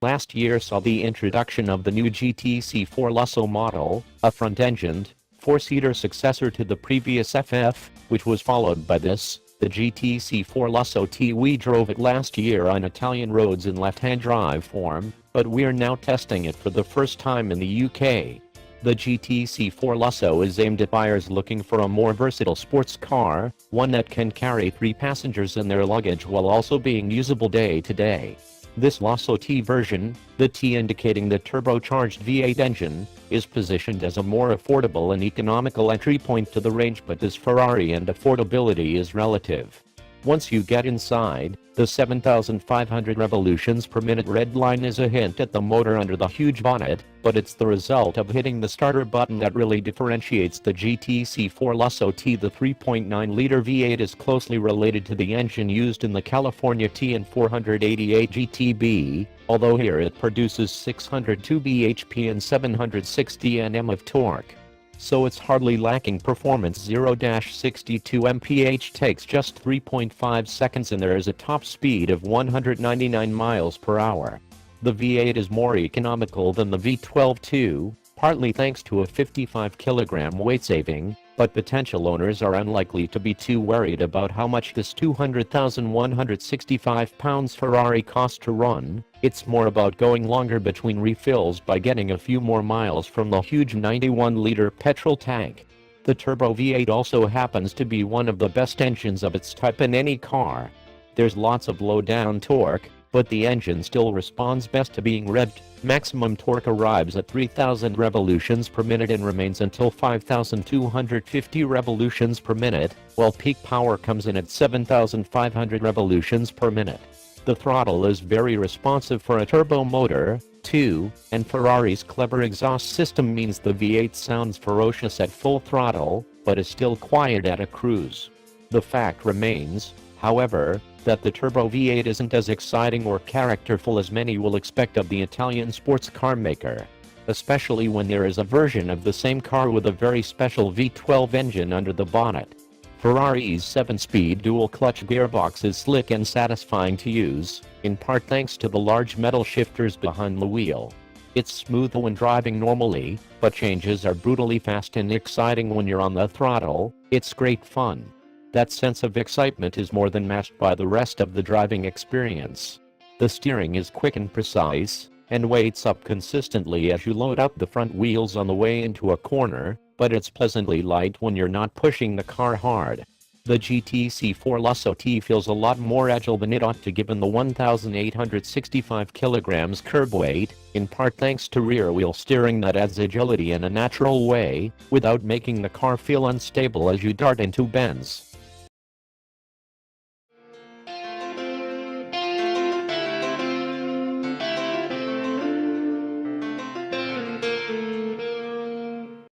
Last year saw the introduction of the new GTC4 Lusso model, a front-engined, four-seater successor to the previous FF, which was followed by this, the GTC4 Lusso T. We drove it last year on Italian roads in left-hand drive form, but we're now testing it for the first time in the UK. The GTC4 Lusso is aimed at buyers looking for a more versatile sports car, one that can carry 3 passengers and their luggage while also being usable day to day. This Lusso T version, the T indicating the turbocharged V8 engine, is positioned as a more affordable and economical entry point to the range, but this Ferrari and affordability is relative. Once you get inside, the 7,500 revolutions per minute red line is a hint at the motor under the huge bonnet, but it's the result of hitting the starter button that really differentiates the GTC4 Lusso T. The 3.9-liter V8 is closely related to the engine used in the California T and 488 GTB, although here it produces 602 bhp and 760 Nm of torque. So it's hardly lacking performance. 0-62 mph takes just 3.5 seconds and there is a top speed of 199 miles per hour. The V8 is more economical than the V12 too, partly thanks to a 55 kg weight saving, but potential owners are unlikely to be too worried about how much this 200,165 pounds Ferrari costs to run. It's more about going longer between refills by getting a few more miles from the huge 91-liter petrol tank. The turbo V8 also happens to be one of the best engines of its type in any car. There's lots of low-down torque, but the engine still responds best to being revved. Maximum torque arrives at 3,000 revolutions per minute and remains until 5,250 revolutions per minute, while peak power comes in at 7,500 revolutions per minute. The throttle is very responsive for a turbo motor, too, and Ferrari's clever exhaust system means the V8 sounds ferocious at full throttle, but is still quiet at a cruise. The fact remains, however, that the turbo V8 isn't as exciting or characterful as many will expect of the Italian sports car maker, especially when there is a version of the same car with a very special V12 engine under the bonnet. Ferrari's 7-speed dual-clutch gearbox is slick and satisfying to use, in part thanks to the large metal shifters behind the wheel. It's smooth when driving normally, but changes are brutally fast and exciting when you're on the throttle. It's great fun. That sense of excitement is more than matched by the rest of the driving experience. The steering is quick and precise, and weights up consistently as you load up the front wheels on the way into a corner, but it's pleasantly light when you're not pushing the car hard. The GTC4 Lusso T feels a lot more agile than it ought to given the 1,865 kg curb weight, in part thanks to rear-wheel steering that adds agility in a natural way, without making the car feel unstable as you dart into bends.